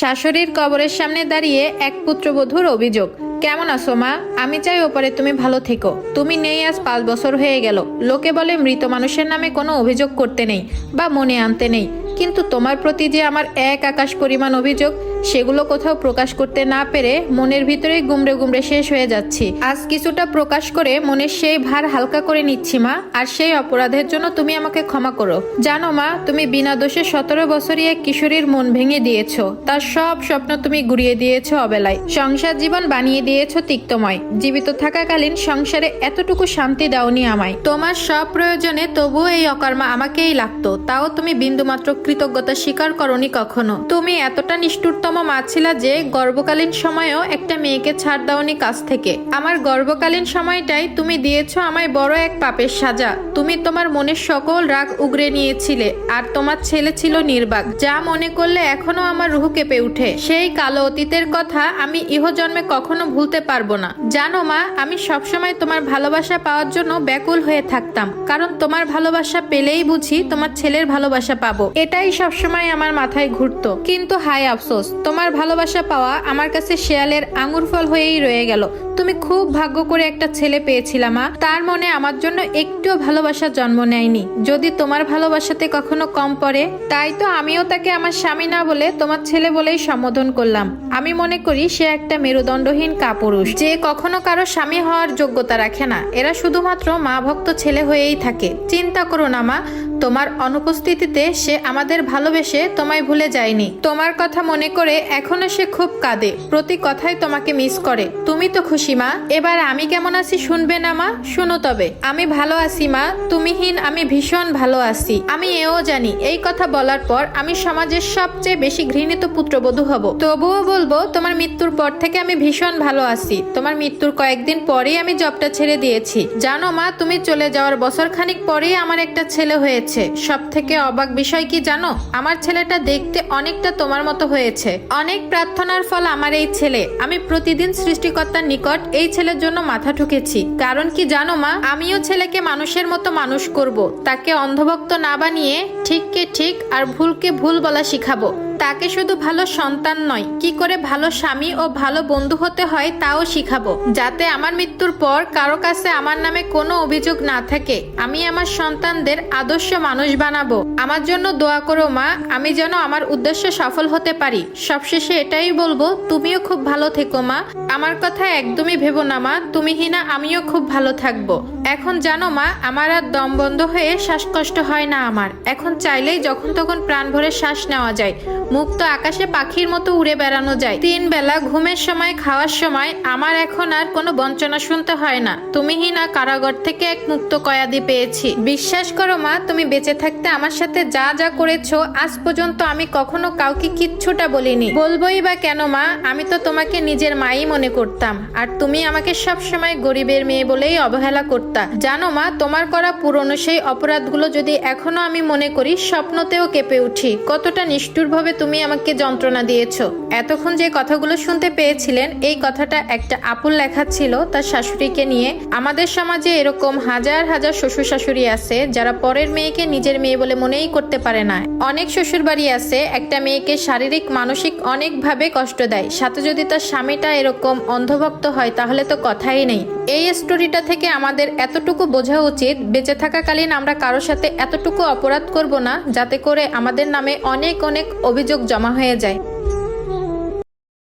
শাশুড়ির কবরের সামনে দাঁড়িয়ে এক পুত্রবধূর অভিযোগ। কেমন আছো মা? আমি চাই ওপরে তুমি ভালো থেকো। তুমি নেই আজ 5 বছর হয়ে গেল। লোকে বলে মৃত মানুষের নামে কোনো অভিযোগ করতে নেই বা মনে আনতে নেই, কিন্তু তোমার প্রতি যে আমার এক আকাশ পরিমাণ অভিযোগ, সেগুলো কোথাও প্রকাশ করতে না পেরে মনের ভিতরে গুমড়ে গুমড়ে শেষ হয়ে যাচ্ছি। আজ কিছুটা প্রকাশ করে মনের সেই ভার হালকা করে নিচ্ছি মা, আর সেই অপরাধের জন্য তুমি আমাকে ক্ষমা করো। জানো মা, তুমি বিনা দোষে 17 বছরই এক কিশোরীর মন ভেঙে দিয়েছো। তার সব স্বপ্ন তুমি গুড়িয়ে দিয়েছো অবেলায়। সংসার জীবন বানিয়ে দিয়েছো তিক্তময়। জীবিত থাকাকালীন সংসারে এতটুকু শান্তি দাওনি আমায়। তোমার সব প্রয়োজনে তবুও এই অকর্মা আমাকেই লাগতো, তাও তুমি বিন্দুমাত্র কৃতজ্ঞতা স্বীকার করনি কখনো। তুমি এতটা নিষ্ঠুরতম মা ছিলা যে গর্ভকালীন সময়েও একটা মেয়েকে ছাড় দাওনি কাছ থেকে। আমার গর্ভকালীন সময়টাই তুমি দিয়েছো আমায় বড় এক পাপের সাজা। তুমি তোমার মনের সকল রাগ উগরে নিয়েছিলে, আর তোমার ছেলে ছিল নির্বাক, যা মনে করলে এখনো আমার রুহ কেঁপে উঠে। সেই কালো অতীতের কথা আমি ইহজন্মে কখনো ভুলতে পারবো না। জানো মা, আমি সবসময় তোমার ভালোবাসা পাওয়ার জন্য ব্যাকুল হয়ে থাকতাম, কারণ তোমার ভালোবাসা পেলেই বুঝি তোমার ছেলের ভালোবাসা পাবো। এটাই সবসময় আমার মাথায় ঘুরতো। কিন্তু হায় আফসোস, তোমার ভালোবাসা পাওয়া আমার কাছে শেয়ালের আঙুর ফল হয়েই রয়ে গেল। তুমি খুব ভাগ্য করে একটা ছেলে পেয়েছিলা মা, তার মনে আমার জন্য একটুও ভালোবাসা জন্ম নেয়নি। যদি তোমার ভালোবাসাতে কখনো কম পড়ে, তাই তো আমিও তাকে আমার স্বামী না বলে তোমার ছেলে বলেই সম্বোধন করলাম। আমি মনে করি সে একটা মেরুদণ্ডহীন কাপুরুষ, যে কখনো কারো স্বামী হওয়ার যোগ্যতা রাখে না। এরা শুধুমাত্র মা ভক্ত ছেলে হয়েই থাকে। চিন্তা করো না মা, তোমার অনুপস্থিতিতে সে আমাদের ভালোবেসে তোমায় ভুলে যায়নি। তোমার কথা মনে করে এখনো সে খুব কাঁদে, প্রতি কথাই তোমাকে মিস করে। তুমি তো খুশি মা? এবার আমি কেমন আছি শুনবে না মা? শুনো তবে। আমি ভালো আছি মা, তুমিহীন আমি ভীষণ ভালো আছি। আমি এও জানি এই কথা বলার পর আমি সমাজের সবচেয়ে বেশি ঘৃণিত পুত্রবধূ হব। তবুও বলবো, তোমার মৃত্যুর পর থেকে আমি ভীষণ ভালো আছি। তোমার মৃত্যুর কয়েকদিন পরেই আমি জবটা ছেড়ে দিয়েছি। জানো মা, তুমি চলে যাওয়ার বছর খানিক পরেই আমার একটা ছেলে হয়েছে। সব থেকে অবাক বিষয় কি জানো? আমার ছেলেটা দেখতে অনেকটা তোমার মতো হয়েছে। অনেক প্রার্থনার ফল আমার এই ছেলে। আমি প্রতিদিন সৃষ্টিকর্তার নিকট এই ছেলের জন্য মাথা ঠুকেছি। কারণ কি জানো মা, আমিও ছেলেকে মানুষের মতো মানুষ করব। তাকে অন্ধভক্ত না বানিয়ে ঠিককে ঠিক আর ভুলকে ভুল বলা শিখাবো। তাকে শুধু ভালো সন্তান নয়, কি করে ভালো স্বামী ও ভালো বন্ধু হতে হয় তাও শিখাবো, যাতে আমার মৃত্যুর পর কারো কাছে আমার নামে কোনো অভিযোগ না থাকে। আমি আমার সন্তানদের আদর্শ মানুষ বানাবো। আমার জন্য দোয়া করো মা, আমি যেন আমার উদ্দেশ্য সফল হতে পারি। সবশেষে এটাই বলবো, তুমিও খুব ভালো থেকো মা। আমার কথা একদমই ভেবো না মা, তুমিহীনা আমিও খুব ভালো থাকবো। এখন জানো মা, আমার আর দম বন্ধ হয়ে শ্বাসকষ্ট হয় না আমার। এখন চাইলেই যখন তখন প্রাণ ভরে শ্বাস নেওয়া যায়। মুক্ত আকাশে পাখির মতো উড়ে বেড়ানো যায়। 3 বেলা ঘুমের সময়, খাওয়ার সময় আমার এখন আর কোনো বঞ্চনা শুনতে হয় না। তুমিহীনা কারাগার থেকে এক মুক্ত কয়াদি পেয়েছি। বিশ্বাস করো মা, তুমি বেঁচে থাকতে আমার সাথে যা যা করেছো, আজ পর্যন্ত আমি কখনো কাউকে কিচ্ছুটা বলিনি। বলবোই বা কেন মা? আমি তো তোমাকে নিজের মাই মনে করতাম, আর তুমি আমাকে সব সময় গরিবের মেয়ে বলেই অবহেলা করতা। জানো মা, তোমার করা পুরনো সেই অপরাধগুলো যদি এখনো আমি মনে করি, স্বপ্নতেও কেঁপে উঠি। কতটা নিষ্ঠুরভাবে তুমি আমাকে যন্ত্রণা দিয়েছো। এতক্ষণ যে কথাগুলো শুনতে পেয়েছিলেন, এই কথাটা একটা আপুর লেখা ছিল তার শাশুড়িকে নিয়ে। আমাদের সমাজে এরকম হাজার হাজার শ্বশুর শাশুড়ি আছে যারা পরের মেয়েকে নিজের মেয়ে বলে মনেই করতে পারে না। অনেক শ্বশুর বাড়ি আছে একটা মেয়েকে শারীরিক মানসিক অনেকভাবে কষ্ট দেয়, সাথে যদি তার স্বামীটা এরকম অন্ধভক্ত হয় তাহলে তো কথাই নেই। এই স্টোরিটা থেকে আমাদের এতটুকু বোঝা উচিত, বেঁচে থাকাকালীন আমরা কারোর সাথে এতটুকু অপরাধ করব না যাতে করে আমাদের নামে অনেক অনেক অভিযোগ জমা হয়ে যায়।